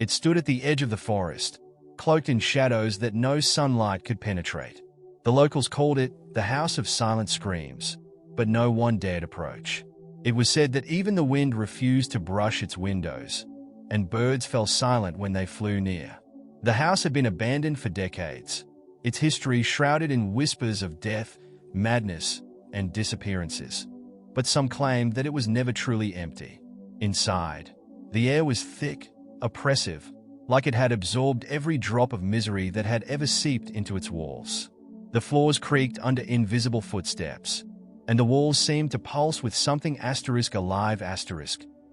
It stood at the edge of the forest, cloaked in shadows that no sunlight could penetrate. The locals called it the House of Silent Screams, but no one dared approach. It was said that even the wind refused to brush its windows, and birds fell silent when they flew near. The house had been abandoned for decades, its history shrouded in whispers of death, madness, and disappearances. But some claimed that it was never truly empty. Inside, the air was thick, oppressive, like it had absorbed every drop of misery that had ever seeped into its walls. The floors creaked under invisible footsteps, and the walls seemed to pulse with something alive,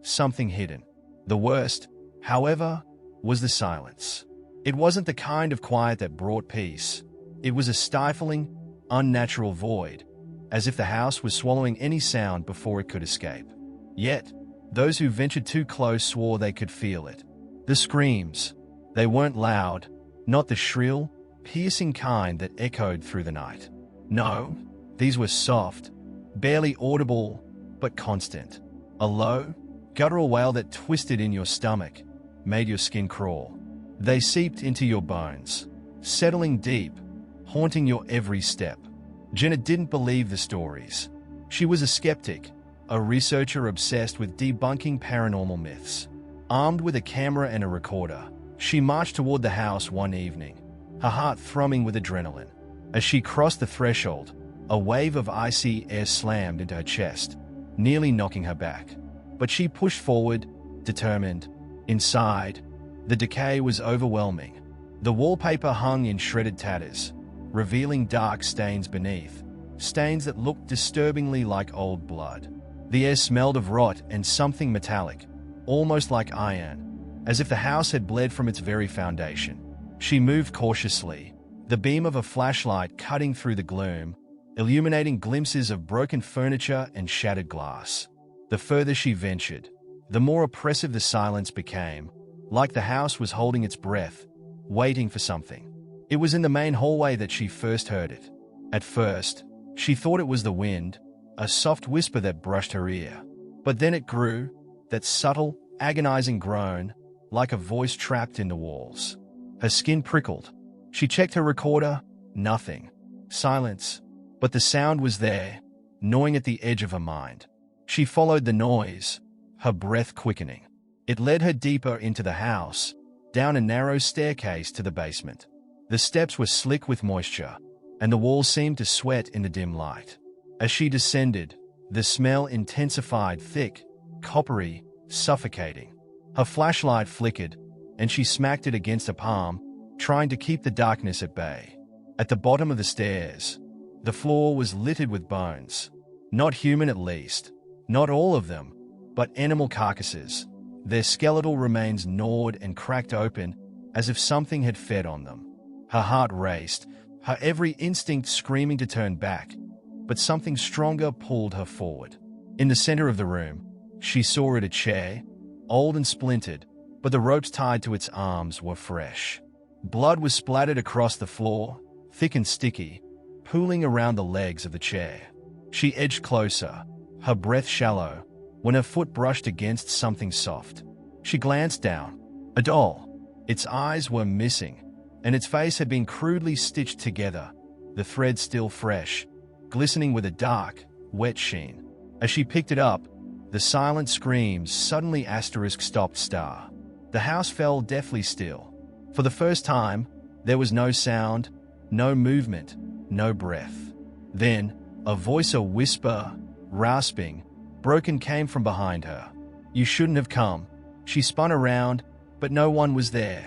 something hidden. The worst, however, was the silence. It wasn't the kind of quiet that brought peace. It was a stifling, unnatural void, as if the house was swallowing any sound before it could escape. Yet, those who ventured too close swore they could feel it. The screams, they weren't loud, not the shrill, piercing kind that echoed through the night. No, these were soft, barely audible, but constant. A low, guttural wail that twisted in your stomach, made your skin crawl. They seeped into your bones, settling deep, haunting your every step. Jenna didn't believe the stories. She was a skeptic, a researcher obsessed with debunking paranormal myths. Armed with a camera and a recorder, she marched toward the house one evening, her heart thrumming with adrenaline. As she crossed the threshold, a wave of icy air slammed into her chest, nearly knocking her back. But she pushed forward, determined. Inside, the decay was overwhelming. The wallpaper hung in shredded tatters, revealing dark stains beneath, stains that looked disturbingly like old blood. The air smelled of rot and something metallic, almost like iron, as if the house had bled from its very foundation. She moved cautiously, the beam of a flashlight cutting through the gloom, illuminating glimpses of broken furniture and shattered glass. The further she ventured, the more oppressive the silence became, like the house was holding its breath, waiting for something. It was in the main hallway that she first heard it. At first, she thought it was the wind, a soft whisper that brushed her ear. But then it grew, that subtle, agonizing groan, like a voice trapped in the walls. Her skin prickled. She checked her recorder. Nothing. Silence. But the sound was there, gnawing at the edge of her mind. She followed the noise, her breath quickening. It led her deeper into the house, down a narrow staircase to the basement. The steps were slick with moisture, and the walls seemed to sweat in the dim light. As she descended, the smell intensified, thick, coppery, suffocating. Her flashlight flickered, and she smacked it against her palm, trying to keep the darkness at bay. At the bottom of the stairs, the floor was littered with bones. Not human, at least. Not all of them, but animal carcasses. Their skeletal remains gnawed and cracked open, as if something had fed on them. Her heart raced, her every instinct screaming to turn back, but something stronger pulled her forward. In the center of the room, she saw a chair, old and splintered, but the ropes tied to its arms were fresh. Blood was splattered across the floor, thick and sticky, pooling around the legs of the chair. She edged closer, her breath shallow, when her foot brushed against something soft. She glanced down. A doll. Its eyes were missing, and its face had been crudely stitched together, the thread still fresh, glistening with a dark, wet sheen. As she picked it up, the silent screams suddenly stopped star. The house fell deathly still. For the first time, there was no sound, no movement, no breath. Then, a voice, a whisper, rasping, broken, came from behind her. "You shouldn't have come." She spun around, but no one was there.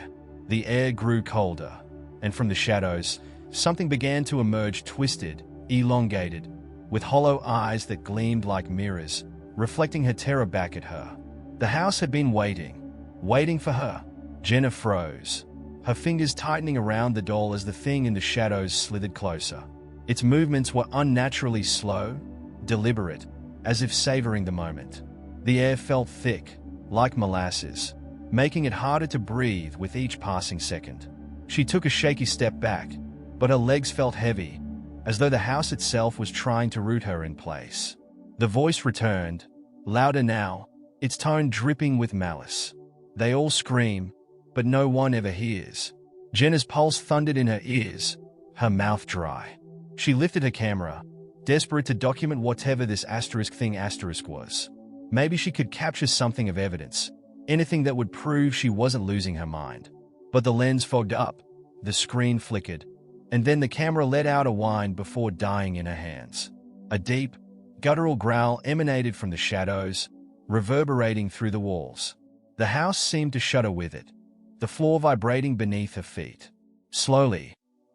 The air grew colder, and from the shadows, something began to emerge, twisted, elongated, with hollow eyes that gleamed like mirrors, reflecting her terror back at her. The house had been waiting for her. Jenna froze, her fingers tightening around the doll as the thing in the shadows slithered closer. Its movements were unnaturally slow, deliberate, as if savoring the moment. The air felt thick, like molasses, making it harder to breathe with each passing second. She took a shaky step back, but her legs felt heavy, as though the house itself was trying to root her in place. The voice returned, louder now, its tone dripping with malice. "They all scream, but no one ever hears. Jenna's pulse thundered in her ears, her mouth dry. She lifted her camera, desperate to document whatever this thing was. Maybe she could capture something of evidence, anything that would prove she wasn't losing her mind. But the lens fogged up, the screen flickered, and then the camera let out a whine before dying in her hands. A deep, guttural growl emanated from the shadows, reverberating through the walls. The house seemed to shudder with it, the floor vibrating beneath her feet. Slowly,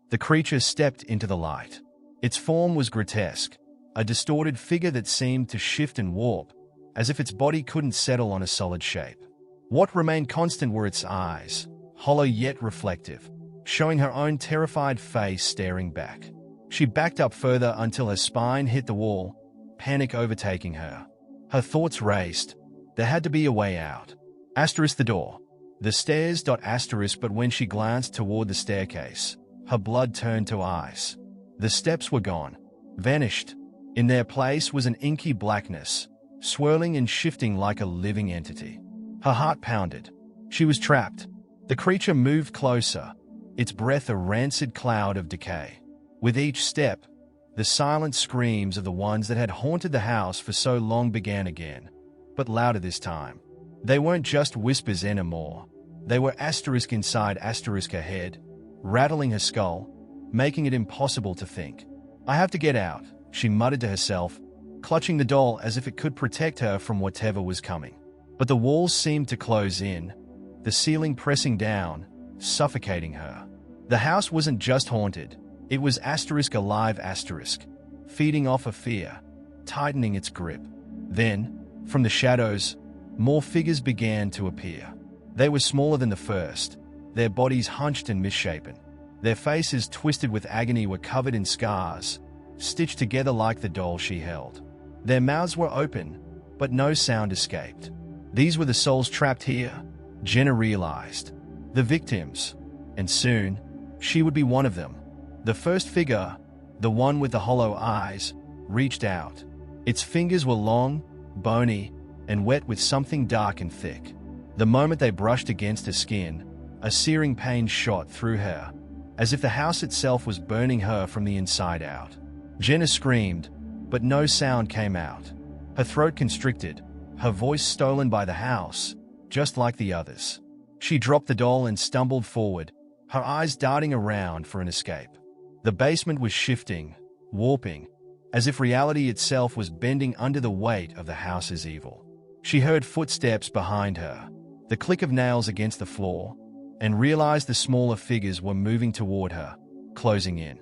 the creature stepped into the light. Its form was grotesque, a distorted figure that seemed to shift and warp, as if its body couldn't settle on a solid shape. What remained constant were its eyes, hollow yet reflective, showing her own terrified face staring back. She backed up further until her spine hit the wall, panic overtaking her. Her thoughts raced. There had to be a way out. The door. The stairs. But when she glanced toward the staircase, her blood turned to ice. The steps were gone, vanished. In their place was an inky blackness, swirling and shifting like a living entity. Her heart pounded. She was trapped. The creature moved closer, its breath a rancid cloud of decay. With each step, the silent screams of the ones that had haunted the house for so long began again, but louder this time. They weren't just whispers anymore. They were inside her head, rattling her skull, making it impossible to think. "I have to get out," she muttered to herself, clutching the doll as if it could protect her from whatever was coming. But the walls seemed to close in, the ceiling pressing down, suffocating her. The house wasn't just haunted, it was alive, feeding off of fear, tightening its grip. Then, from the shadows, more figures began to appear. They were smaller than the first, their bodies hunched and misshapen. Their faces, twisted with agony, were covered in scars, stitched together like the doll she held. Their mouths were open, but no sound escaped. These were the souls trapped here, Jenna realized. The victims. And soon, she would be one of them. The first figure, the one with the hollow eyes, reached out. Its fingers were long, bony, and wet with something dark and thick. The moment they brushed against her skin, a searing pain shot through her, as if the house itself was burning her from the inside out. Jenna screamed, but no sound came out. Her throat constricted, her voice stolen by the house, just like the others. She dropped the doll and stumbled forward, her eyes darting around for an escape. The basement was shifting, warping, as if reality itself was bending under the weight of the house's evil. She heard footsteps behind her, the click of nails against the floor, and realized the smaller figures were moving toward her, closing in.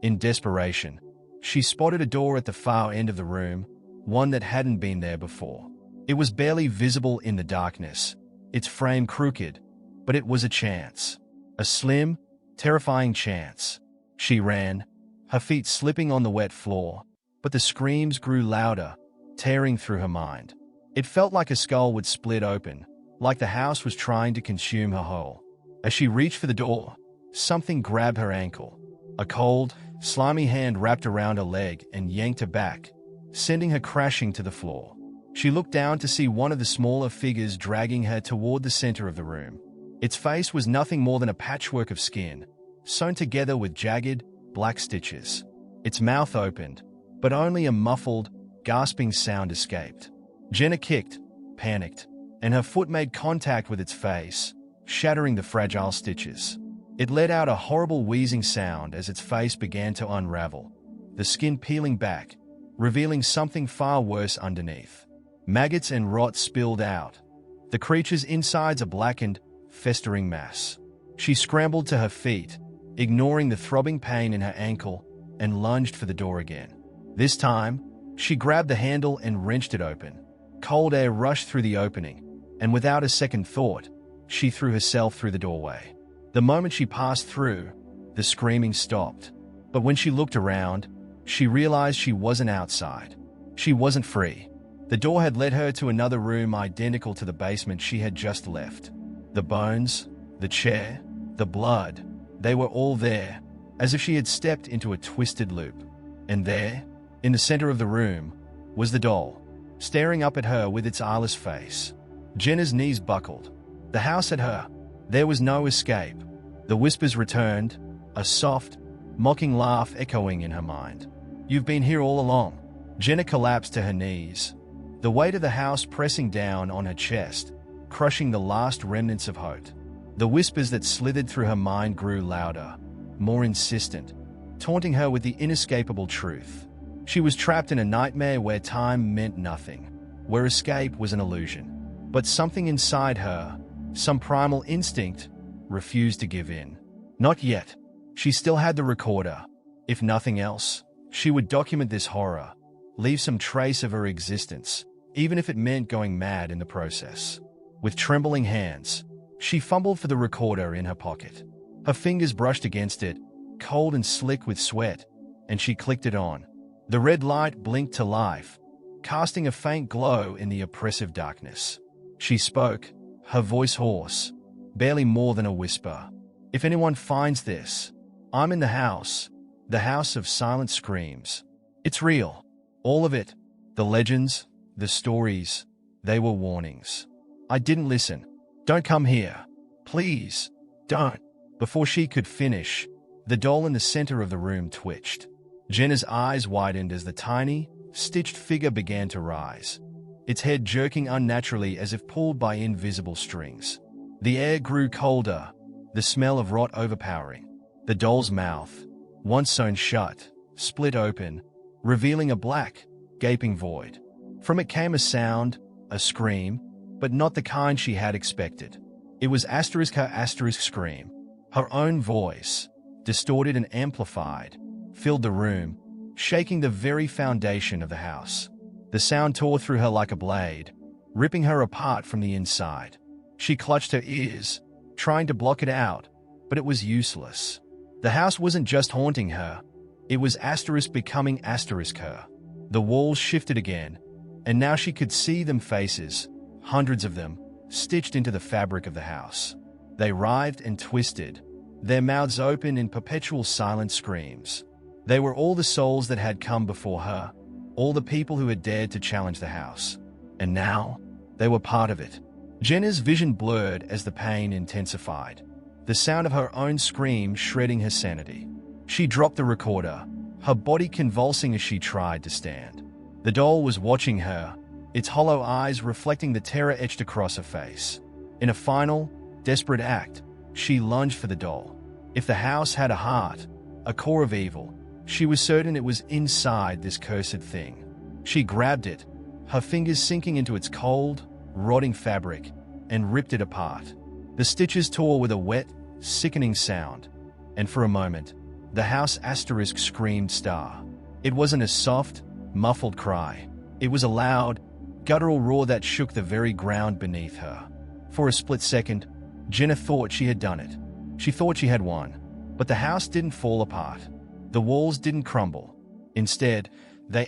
In desperation, she spotted a door at the far end of the room, one that hadn't been there before. It was barely visible in the darkness, its frame crooked, but it was a chance. A slim, terrifying chance. She ran, her feet slipping on the wet floor, but the screams grew louder, tearing through her mind. It felt like a skull would split open, like the house was trying to consume her whole. As she reached for the door, something grabbed her ankle. A cold, slimy hand wrapped around her leg and yanked her back, sending her crashing to the floor. She looked down to see one of the smaller figures dragging her toward the center of the room. Its face was nothing more than a patchwork of skin, sewn together with jagged, black stitches. Its mouth opened, but only a muffled, gasping sound escaped. Jenna kicked, panicked, and her foot made contact with its face, shattering the fragile stitches. It let out a horrible wheezing sound as its face began to unravel, the skin peeling back, revealing something far worse underneath. Maggots and rot spilled out, the creature's insides a blackened, festering mass. She scrambled to her feet, ignoring the throbbing pain in her ankle, and lunged for the door again. This time, she grabbed the handle and wrenched it open. Cold air rushed through the opening, and without a second thought, she threw herself through the doorway. The moment she passed through, the screaming stopped. But when she looked around, she realized she wasn't outside. She wasn't free. The door had led her to another room identical to the basement she had just left. The bones, the chair, the blood, they were all there, as if she had stepped into a twisted loop. And there, in the center of the room, was the doll, staring up at her with its eyeless face. Jenna's knees buckled. The house had her, There was no escape. The whispers returned, a soft, mocking laugh echoing in her mind. "You've been here all along." Jenna collapsed to her knees, the weight of the house pressing down on her chest, crushing the last remnants of hope. The whispers that slithered through her mind grew louder, more insistent, taunting her with the inescapable truth. She was trapped in a nightmare where time meant nothing, where escape was an illusion. But something inside her, some primal instinct, refused to give in. Not yet. She still had the recorder. If nothing else, she would document this horror, leave some trace of her existence, even if it meant going mad in the process. With trembling hands, she fumbled for the recorder in her pocket. Her fingers brushed against it, cold and slick with sweat, and she clicked it on. The red light blinked to life, casting a faint glow in the oppressive darkness. She spoke, her voice hoarse, barely more than a whisper. "If anyone finds this, I'm in the house of silent screams. It's real. All of it. The legends, the stories, they were warnings. I didn't listen. Don't come here. Please, don't." Before she could finish, the doll in the center of the room twitched. Jenna's eyes widened as the tiny, stitched figure began to rise, its head jerking unnaturally as if pulled by invisible strings. The air grew colder, the smell of rot overpowering. The doll's mouth, once sewn shut, split open, revealing a black, gaping void. From it came a sound, a scream, but not the kind she had expected. It was her scream. Her own voice, distorted and amplified, filled the room, shaking the very foundation of the house. The sound tore through her like a blade, ripping her apart from the inside. She clutched her ears, trying to block it out, but it was useless. The house wasn't just haunting her, it was becoming her. The walls shifted again, and now she could see them faces, hundreds of them, stitched into the fabric of the house. They writhed and twisted, their mouths open in perpetual silent screams. They were all the souls that had come before her, all the people who had dared to challenge the house. And now, they were part of it. Jenna's vision blurred as the pain intensified, the sound of her own scream shredding her sanity. She dropped the recorder, her body convulsing as she tried to stand. The doll was watching her, its hollow eyes reflecting the terror etched across her face. In a final, desperate act, she lunged for the doll. If the house had a heart, a core of evil, she was certain it was inside this cursed thing. She grabbed it, her fingers sinking into its cold, rotting fabric, and ripped it apart. The stitches tore with a wet, sickening sound, and for a moment, the house screamed star. It wasn't a soft, muffled cry. It was a loud, guttural roar that shook the very ground beneath her. For a split second, Jenna thought she had done it. She thought she had won. But the house didn't fall apart. The walls didn't crumble. Instead, they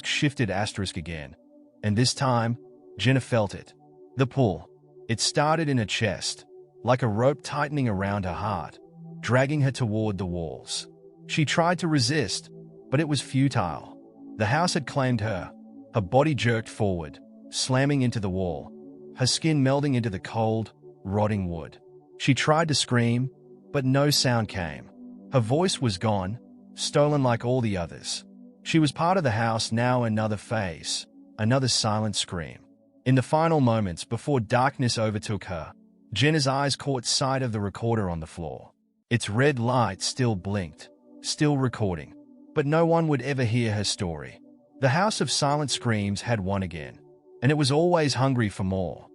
shifted again. And this time, Jenna felt it. The pull. It started in her chest, like a rope tightening around her heart, dragging her toward the walls. She tried to resist, but it was futile. The house had claimed her. Her body jerked forward, slamming into the wall, her skin melding into the cold, rotting wood. She tried to scream, but no sound came. Her voice was gone, stolen like all the others. She was part of the house now, another face, another silent scream. In the final moments before darkness overtook her, Jenna's eyes caught sight of the recorder on the floor. Its red light still blinked, still recording, but no one would ever hear her story. The house of silent screams had won again, and it was always hungry for more.